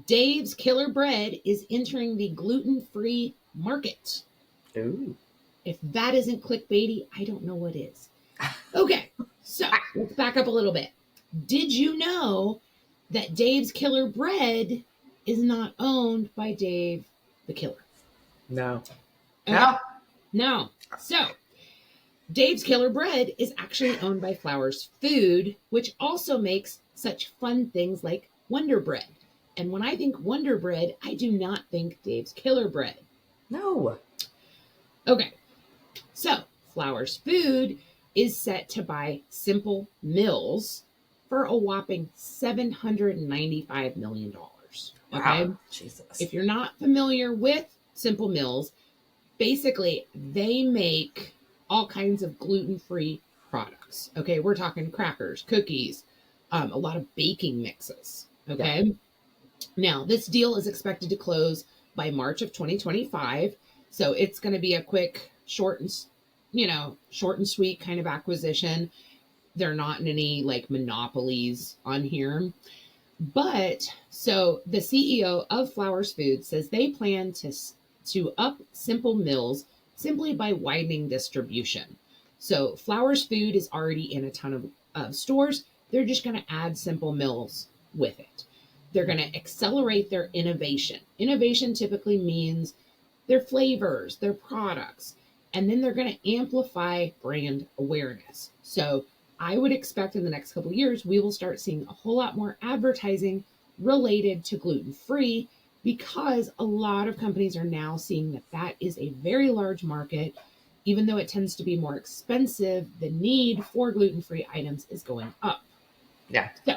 Dave's Killer Bread is entering the gluten-free market. Ooh. If that isn't clickbaity, I don't know what is. Okay, so let's back up a little bit. Did you know that Dave's Killer Bread is not owned by Dave the Killer? No. Okay. No. No. So, Dave's Killer Bread is actually owned by Flowers Food, which also makes such fun things like Wonderbread. And when I think Wonderbread, I do not think Dave's Killer Bread. No. Okay, so Flowers Food is set to buy Simple Mills for a whopping $795 million. Okay. Wow. Jesus. If you're not familiar with Simple Mills, basically they make all kinds of gluten-free products. Okay. We're talking crackers, cookies, a lot of baking mixes. Okay. Yeah. Now, this deal is expected to close by March of 2025. So it's going to be a quick, short and sweet kind of acquisition. They're not in any like monopolies on here. But so the CEO of Flowers Food says they plan to up Simple Mills simply by widening distribution. So Flowers Food is already in a ton of stores. They're just going to add Simple Mills with it. They're going to accelerate their innovation. Innovation typically means their flavors, their products, and then they're going to amplify brand awareness. So I would expect in the next couple of years, we will start seeing a whole lot more advertising related to gluten-free because a lot of companies are now seeing that that is a very large market. Even though it tends to be more expensive, the need for gluten-free items is going up. Yeah. So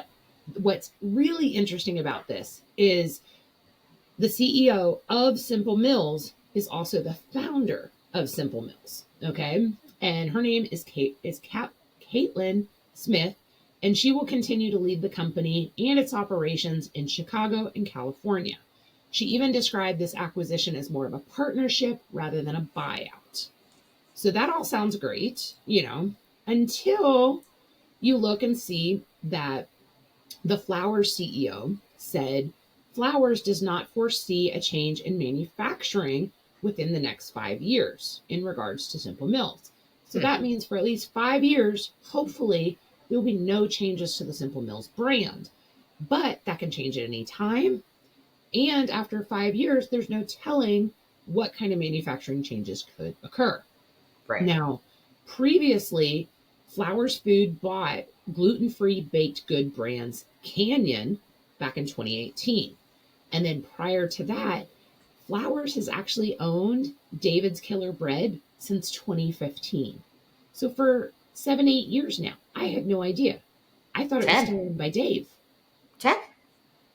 what's really interesting about this is the CEO of Simple Mills is also the founder of Simple Mills. Okay. And her name is Caitlin Smith, and she will continue to lead the company and its operations in Chicago and California. She even described this acquisition as more of a partnership rather than a buyout. So that all sounds great, until you look and see that the Flowers CEO said Flowers does not foresee a change in manufacturing within the next 5 years in regards to Simple Mills. So that means for at least 5 years, hopefully, there will be no changes to the Simple Mills brand. But that can change at any time. And after 5 years, there's no telling what kind of manufacturing changes could occur. Right. Now, previously, Flowers Food bought gluten-free baked good brands Canyon back in 2018. And then prior to that, Flowers has actually owned David's Killer Bread since 2015. So for 7-8 years now, I had no idea. I thought it was still owned by Dave. 10?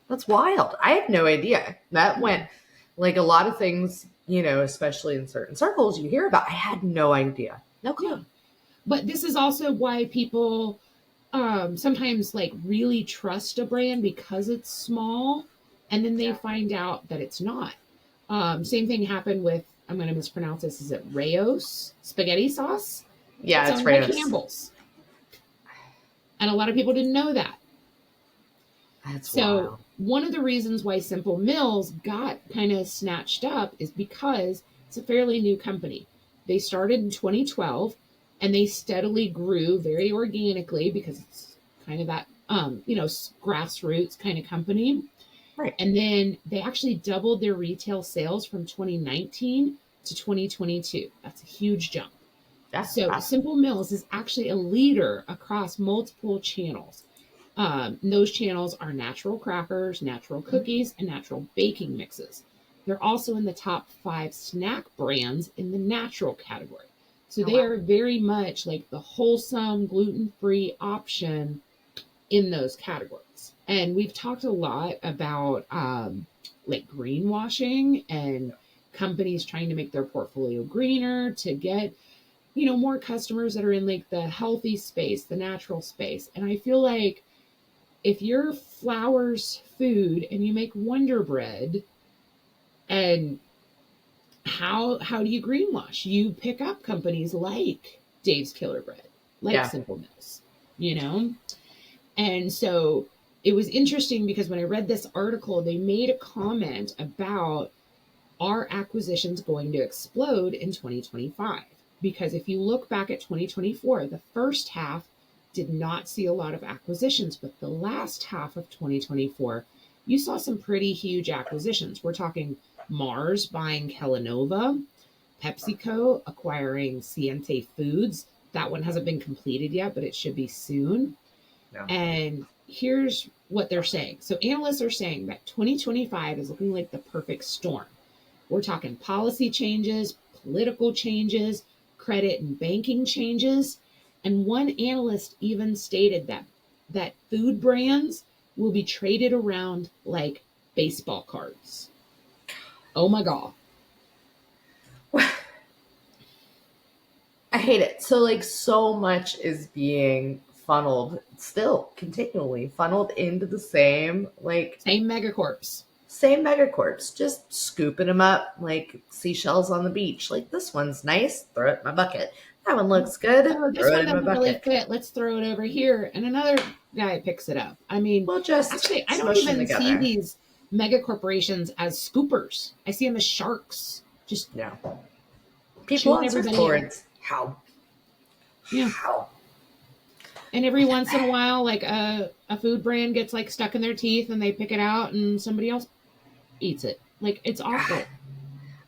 That's wild. I had no idea. That went like a lot of things, especially in certain circles you hear about. I had no idea. No clue. Yeah. But this is also why people sometimes like really trust a brand because it's small, and then they find out that it's not. Same thing happened with, I'm going to mispronounce this. Is it Rao's spaghetti sauce? Yeah, it's Rao's. Campbell's. And a lot of people didn't know that. That's so wild. One of the reasons why Simple Mills got kind of snatched up is because it's a fairly new company. They started in 2012 and they steadily grew very organically because it's kind of that, grassroots kind of company. Right. And then they actually doubled their retail sales from 2019 to 2022. That's a huge jump. That's so awesome. Simple Mills is actually a leader across multiple channels. Those channels are natural crackers, natural cookies, and natural baking mixes. They're also in the top 5 snack brands in the natural category. So they are very much like the wholesome, gluten-free option in those categories. And we've talked a lot about like greenwashing and companies trying to make their portfolio greener to get, more customers that are in like the healthy space, the natural space. And I feel like if you're Flowers Food and you make Wonderbread, and how do you greenwash? You pick up companies like Dave's Killer Bread, like Simple Mills, And so it was interesting because when I read this article, they made a comment about, are acquisitions going to explode in 2025? Because if you look back at 2024, the first half did not see a lot of acquisitions, but the last half of 2024, you saw some pretty huge acquisitions. We're talking Mars buying Kellanova, PepsiCo acquiring Ciente Foods. That one hasn't been completed yet, but it should be soon. Yeah. And here's what they're saying. So analysts are saying that 2025 is looking like the perfect storm. We're talking policy changes, political changes, credit and banking changes. And one analyst even stated that food brands will be traded around like baseball cards. Oh my God. I hate it. So like so much is being funneled, still continually funneled into the same Same megacorps. same megacorps, just scooping them up like seashells on the beach. Like this one's nice, throw it in my bucket. That one looks good, Oh, this throw it one in my doesn't really bucket. fit. Let's throw it over here. And another guy picks it up. I mean, We'll just actually, I don't smush them even see together. these mega corporations as scoopers. I see them as sharks, just Yeah. People chewing on everybody up. surfboards. How? Yeah. How? And every once in a while, like a food brand gets like stuck in their teeth and they pick it out and somebody else eats it. Like it's awful.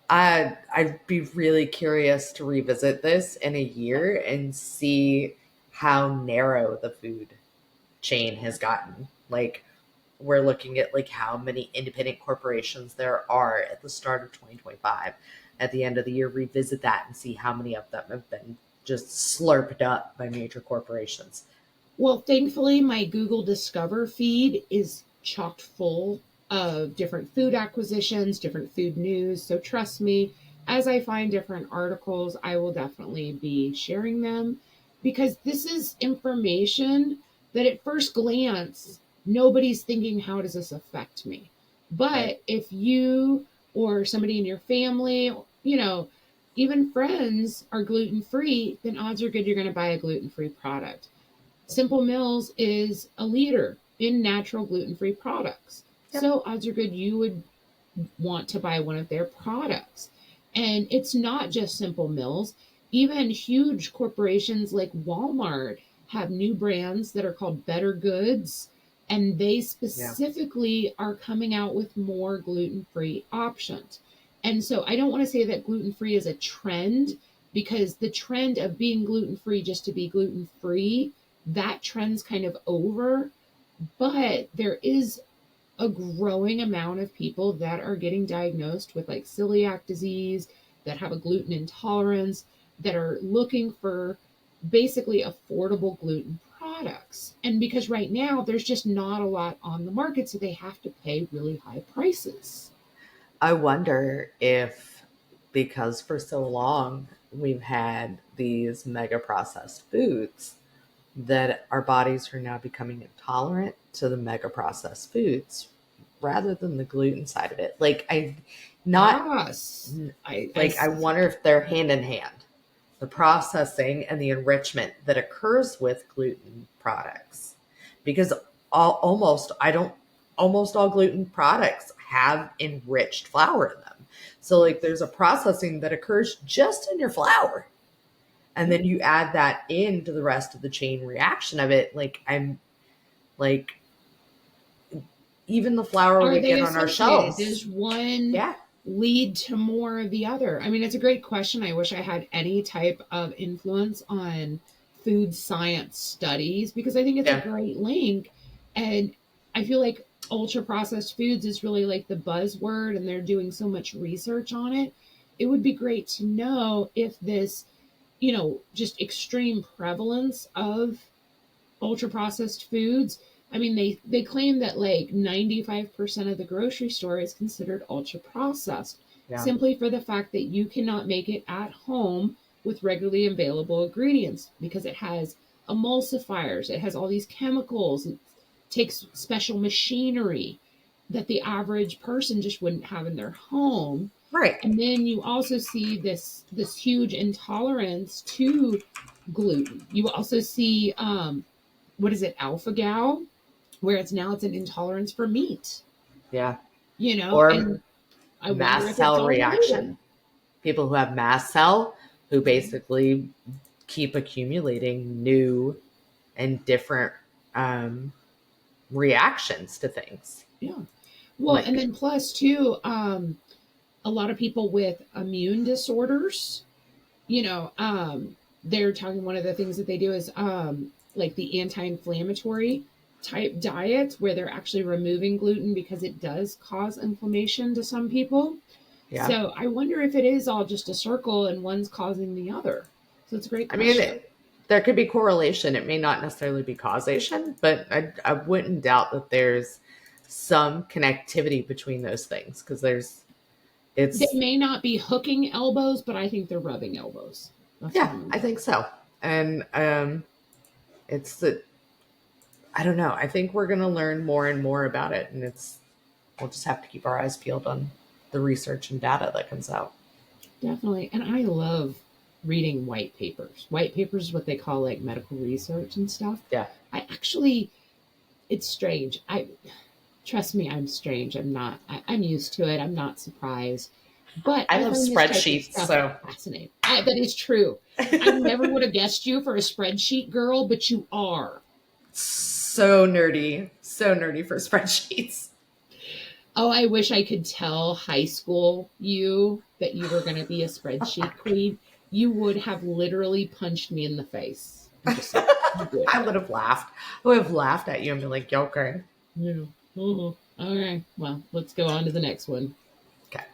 I'd be really curious to revisit this in a year and see how narrow the food chain has gotten. Like we're looking at like how many independent corporations there are at the start of 2025. At the end of the year, revisit that and see how many of them have been just slurped up by major corporations. Well, thankfully, my Google Discover feed is chocked full of different food acquisitions, different food news. So trust me, as I find different articles, I will definitely be sharing them because this is information that at first glance, nobody's thinking, how does this affect me? Right. But if you or somebody in your family, even friends are gluten free, then odds are good you're going to buy a gluten free product. Simple Mills is a leader in natural gluten free products. Yep. So odds are good you would want to buy one of their products. And it's not just Simple Mills, even huge corporations like Walmart have new brands that are called Better Goods. And they specifically are coming out with more gluten free options. And so I don't want to say that gluten free is a trend because the trend of being gluten free just to be gluten free, that trend's kind of over. But there is a growing amount of people that are getting diagnosed with like celiac disease, that have a gluten intolerance, that are looking for basically affordable gluten products. And because right now there's just not a lot on the market, so they have to pay really high prices. I wonder if, because for so long we've had these mega processed foods, that our bodies are now becoming intolerant to the mega processed foods rather than the gluten side of it. Like Yes. I wonder if they're hand in hand. The processing and the enrichment that occurs with gluten products. Because almost all gluten products have enriched flour in them. So like there's a processing that occurs just in your flour. And then you add that into the rest of the chain reaction of it. Like even the flour Are we they get on our associated? shelves. Does one Yeah. lead to more of the other? I mean, it's a great question. I wish I had any type of influence on food science studies because I think it's a Yeah. great link. And I feel like ultra processed foods is really like the buzzword and they're doing so much research on it. It would be great to know if this, just extreme prevalence of ultra processed foods. I mean, they claim that like 95% of the grocery store is considered ultra processed Yeah. simply for the fact that you cannot make it at home with regularly available ingredients because it has emulsifiers, it has all these chemicals, it takes special machinery that the average person just wouldn't have in their home. Right. And then you also see this huge intolerance to gluten. You also see what is it, alpha gal? whereas now it's an intolerance for meat, Yeah. and Or I wonder mast if it's cell all reaction. related. People who have mast cell who basically keep accumulating new and different um, reactions to things. Yeah. Well, and Like, then plus too, a lot of people with immune disorders, they're talking, one of the things that they do is like the anti-inflammatory type diets where they're actually removing gluten because it does cause inflammation to some people. yeah. So I wonder if it is all just a circle and one's causing the other. So it's a great I mean, question. there could be correlation. It may not necessarily be causation, but I wouldn't doubt that there's some connectivity between those things because They it's, may not be hooking elbows, but I think they're rubbing elbows. That's what yeah, I'm gonna I think so. And it's the, I don't know. I think we're going to learn more and more about it. And we'll just have to keep our eyes peeled on the research and data that comes out. definitely. And I love reading white papers. White papers is what they call like medical research and stuff. Yeah. I actually, it's strange. I trust me, I'm strange. I'm used to it. I'm not surprised. But I I love find this type of spreadsheets. stuff So fascinating. That is true. I never would have guessed you for a spreadsheet girl, but you are. so nerdy for spreadsheets. Oh, I wish I could tell high school you that you were going to be a spreadsheet queen. You would have literally punched me in the face. I'm just saying. You would I have. would have laughed. I would have laughed at you and been like, "Yeah, okay." Yeah. Mhm. All right. Well, let's go on to the next one. Okay.